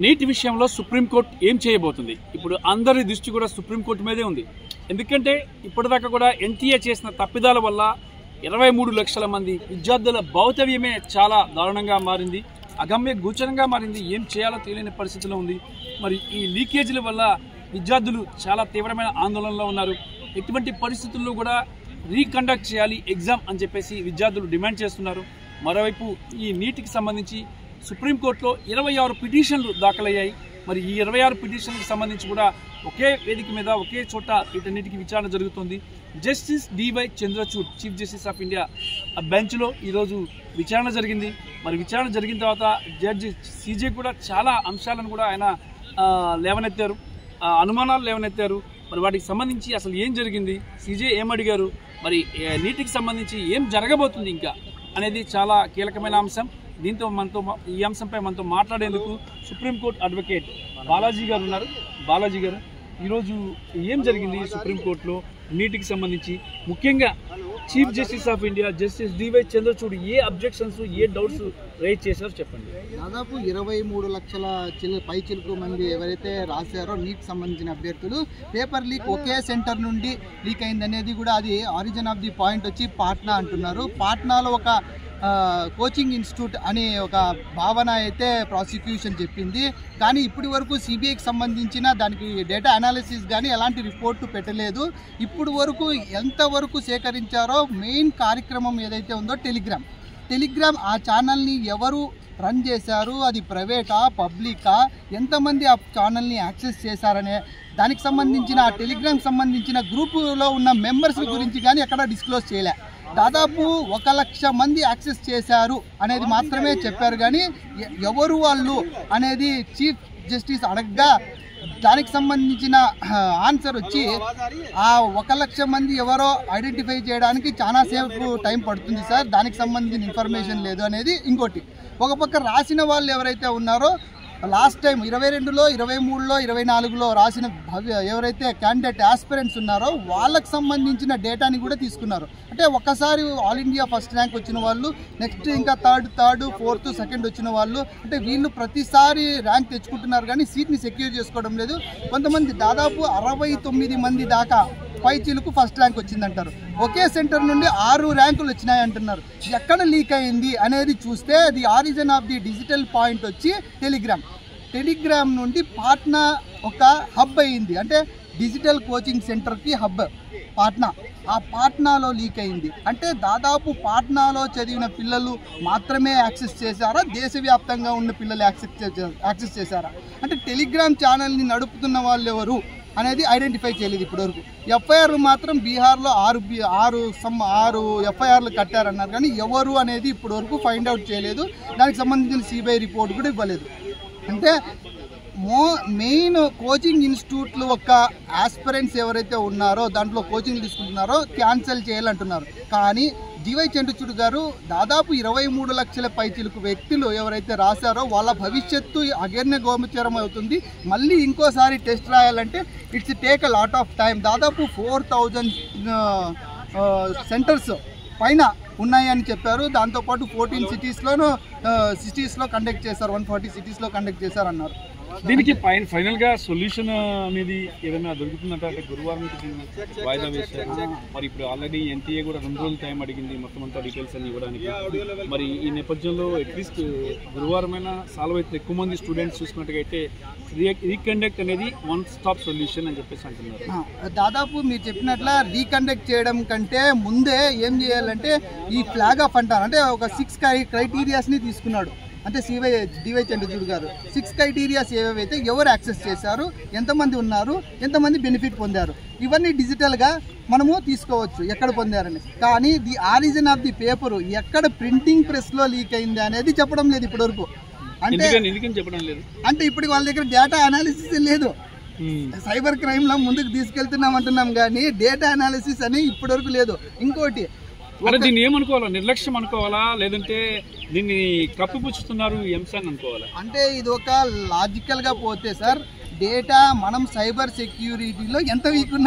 నీటి విషయంలో సుప్రీంకోర్టు ఏం చేయబోతుంది? ఇప్పుడు అందరి దృష్టి కూడా సుప్రీంకోర్టు మీదే ఉంది. ఎందుకంటే ఇప్పటిదాకా కూడా ఎన్టీఏ చేసిన తప్పిదాల వల్ల 23 లక్షల మంది విద్యార్థుల భౌతవ్యమే చాలా దారుణంగా మారింది, అగమ్య గోచరంగా మారింది. ఏం చేయాలో తెలియని పరిస్థితిలో ఉంది. మరి ఈ లీకేజీల వల్ల విద్యార్థులు చాలా తీవ్రమైన ఆందోళనలో ఉన్నారు. ఎటువంటి పరిస్థితుల్లో కూడా రీకండక్ట్ చేయాలి ఎగ్జామ్ అని చెప్పేసి విద్యార్థులు డిమాండ్ చేస్తున్నారు. మరోవైపు ఈ నీటికి సంబంధించి సుప్రీంకోర్టులో 26 పిటిషన్లు దాఖలయ్యాయి. మరి ఈ 26 పిటిషన్లకు సంబంధించి కూడా ఒకే వేదిక మీద ఒకే చోట వీటన్నిటికీ విచారణ జరుగుతుంది. Justice DY Chandrachud, chief justice of India బెంచ్లో ఈరోజు విచారణ జరిగింది. మరి విచారణ జరిగిన తర్వాత జడ్జి సీజే కూడా చాలా అంశాలను కూడా ఆయన లేవనెత్తారు, అనుమానాలు లేవనెత్తారు. మరి వాటికి సంబంధించి అసలు ఏం జరిగింది, సీజే ఏం అడిగారు, మరి నీటికి సంబంధించి ఏం జరగబోతుంది ఇంకా అనేది చాలా కీలకమైన అంశం. దీంతో ఈ అంశంపై మనతో మాట్లాడేందుకు సుప్రీంకోర్టు అడ్వకేట్ బాలాజీ గారు ఉన్నారు. బాలాజీ గారు, ఈరోజు ఏం జరిగింది సుప్రీంకోర్టులో నీటికి సంబంధించి? ముఖ్యంగా chief justice of India justice DY Chandrachud ఏ అబ్జెక్షన్స్, ఏ డౌట్స్ రైజ్ చేశారో చెప్పండి. దాదాపు 23 లక్షల పైచిలుకు మంది ఎవరైతే రాశారో నీట్ సంబంధించిన అభ్యర్థులు పేపర్ లీక్ ఒకే సెంటర్ నుండి లీక్ అయింది అనేది కూడా అది ఆరిజిన్ ఆఫ్ ది పాయింట్ వచ్చి పాట్నా అంటున్నారు. పాట్నాలో ఒక కోచింగ్ ఇన్స్టిట్యూట్ అనే ఒక భావన అయితే ప్రాసిక్యూషన్ చెప్పింది. కానీ ఇప్పటి వరకు సిబిఐకి సంబంధించిన దానికి డేటా అనాలిసిస్ కానీ ఎలాంటి రిపోర్టు పెట్టలేదు. ఇప్పుడు వరకు ఎంతవరకు సేకరించారో మెయిన్ కార్యక్రమం ఏదైతే ఉందో టెలిగ్రామ్ ఆ ఛానల్ని ఎవరు రన్ చేశారు, అది ప్రైవేటా పబ్లికా, ఎంతమంది ఆ ఛానల్ని యాక్సెస్ చేశారనే దానికి సంబంధించిన ఆ టెలిగ్రామ్ సంబంధించిన గ్రూపులో ఉన్న మెంబర్స్ గురించి కానీ ఎక్కడ డిస్క్లోజ్ చేయలే. దాదాపు 1 లక్ష మంది యాక్సెస్ చేశారు అనేది మాత్రమే చెప్పారు. కానీ ఎవరు వాళ్ళు అనేది చీఫ్ జస్టిస్ అడగగా దానికి సంబంధించిన ఆన్సర్ వచ్చి ఆ 1 లక్ష మంది ఎవరో ఐడెంటిఫై చేయడానికి చాలా సేపు టైం పడుతుంది సార్, దానికి సంబంధించిన ఇన్ఫర్మేషన్ లేదు అనేది ఇంకోటి. ఒక పక్క రాసిన వాళ్ళు ఎవరైతే ఉన్నారో లాస్ట్ టైం 22లో 23లో 24లో రాసిన ఎవరైతే క్యాండిడేట్ ఆస్పిరెంట్స్ ఉన్నారో వాళ్ళకి సంబంధించిన డేటాని కూడా తీసుకున్నారు. అంటే ఒక్కసారి ఆల్ ఇండియా ఫస్ట్ ర్యాంక్ వచ్చిన వాళ్ళు, నెక్స్ట్ ఇంకా థర్డ్, ఫోర్త్, సెకండ్ వచ్చిన వాళ్ళు, అంటే వీళ్ళు ప్రతిసారి ర్యాంక్ తెచ్చుకుంటున్నారు కానీ సీట్ని సెక్యూర్ చేసుకోవడం లేదు. కొంతమంది దాదాపు 69 మంది దాకా పైచిలకు ఫస్ట్ ర్యాంక్ వచ్చిందంటారు. ఒకే సెంటర్ నుండి 6 ర్యాంకులు వచ్చినాయి అంటున్నారు. ఎక్కడ లీక్ అయింది అనేది చూస్తే the origin of the digital point వచ్చి టెలిగ్రామ్ నుండి పాట్నా ఒక హబ్ అయింది. అంటే డిజిటల్ కోచింగ్ సెంటర్కి హబ్ పాట్నా. ఆ పాట్నాలో లీక్ అయింది. అంటే దాదాపు పాట్నాలో చదివిన పిల్లలు మాత్రమే యాక్సెస్ చేశారా, దేశవ్యాప్తంగా ఉన్న పిల్లలు యాక్సెస్ చేశారా? అంటే టెలిగ్రామ్ ఛానల్ని నడుపుతున్న వాళ్ళు ఎవరు అనేది ఐడెంటిఫై చేయలేదు ఇప్పటివరకు. ఎఫ్ఐఆర్లు మాత్రం బీహార్లో 6 ఎఫ్ఐఆర్లు కట్టారన్నారు. కానీ ఎవరు అనేది ఇప్పటివరకు ఫైండ్ అవుట్ చేయలేదు. దానికి సంబంధించిన సిబిఐ రిపోర్ట్ కూడా ఇవ్వలేదు. అంటే మెయిన్ కోచింగ్ ఇన్స్టిట్యూట్లు ఒక ఆస్పిరెంట్స్ ఎవరైతే ఉన్నారో దాంట్లో కోచింగ్ తీసుకుంటున్నారో క్యాన్సిల్ చేయాలంటున్నారు. కానీ డివై చంద్రచూడ్ గారు దాదాపు 23 లక్షల పైచిలకు వ్యక్తులు ఎవరైతే రాశారో వాళ్ళ భవిష్యత్తు అగర్య గోచరం అవుతుంది. మళ్ళీ ఇంకోసారి టెస్ట్ రాయాలంటే it's take a lot of time. దాదాపు 4000 సెంటర్స్ పైన ఉన్నాయని చెప్పారు. దాంతోపాటు 14 సిటీస్లో కండక్ట్ చేశారు, 140 సిటీస్లో కండక్ట్ చేశారన్నారు. దీనికి ఫైనల్ గా సొల్యూషన్ అనేది ఏదైనా దొరుకుతుందంట? అంటే గురువారం వాయిదా వేశారు. మరి ఇప్పుడు ఆల్రెడీ ఎన్టీఏ కూడా 2 రోజులు టైం అడిగింది మొత్తం అంతా డీటెయిల్స్ అన్ని ఇవ్వడానికి. మరి ఈ నేపథ్యంలో అట్లీస్ట్ గురువారమైనా సాల్వ్ అయితే ఎక్కువ మంది స్టూడెంట్స్ చూసుకున్నట్టుగా అయితే రీకండక్ట్ అనేది 1 స్టాప్ సొల్యూషన్ అని చెప్పేసి అంటున్నారు. దాదాపు మీరు చెప్పినట్ల రీకండక్ట్ చేయడం కంటే ముందే ఏం చేయాలంటే ఈ ఫ్లాగ్ ఆఫ్ అంటారు. అంటే ఒక 6 క్రైటీరియాస్ని తీసుకున్నాడు. అంటే డివై చంద్రచూడ్ గారు 6 క్రైటీరియాస్ ఏవైతే ఎవరు యాక్సెస్ చేశారు, ఎంతమంది ఉన్నారు, ఎంతమంది బెనిఫిట్ పొందారు, ఇవన్నీ డిజిటల్గా మనము తీసుకోవచ్చు ఎక్కడ పొందారని. కానీ the origin of the paper ఎక్కడ ప్రింటింగ్ ప్రెస్లో లీక్ అయింది అనేది చెప్పడం లేదు ఇప్పటివరకు. అంటే ఇప్పుడు వాళ్ళ దగ్గర డేటా అనాలిసిస్ లేదు. సైబర్ క్రైమ్లో ముందుకు తీసుకెళ్తున్నాం అంటున్నాం కానీ డేటా అనాలిసిస్ అని ఇప్పటివరకు లేదు. ఇంకోటి, దీన్ని ఏమనుకోవాలా, నిర్లక్ష్యం అనుకోవాలా, లేదంటే దీన్ని కప్పిపుచ్చుతున్నారు ఈ అంశాన్ని అనుకోవాలా? అంటే ఇది ఒక లాజికల్గా పోతే సార్, డేటా మనం సైబర్ సెక్యూరిటీలో ఎంత వీక్